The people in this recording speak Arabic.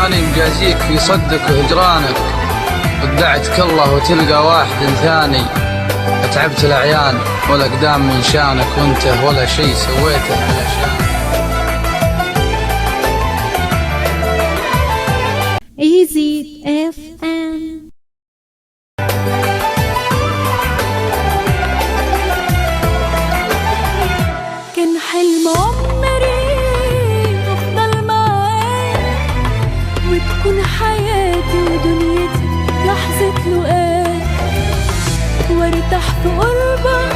ماني مجازيك في صدك وهجرانك، ودعتك الله وتلقى واحد ثاني. اتعبت الأعيان والأقدام من شانك، وانت ولا شي سويته علشانك. Easy FM. كان حلم عمري أفضل معاك، وتكون حياتي ودنيتي لحظة لقاك، وارتاح في قربك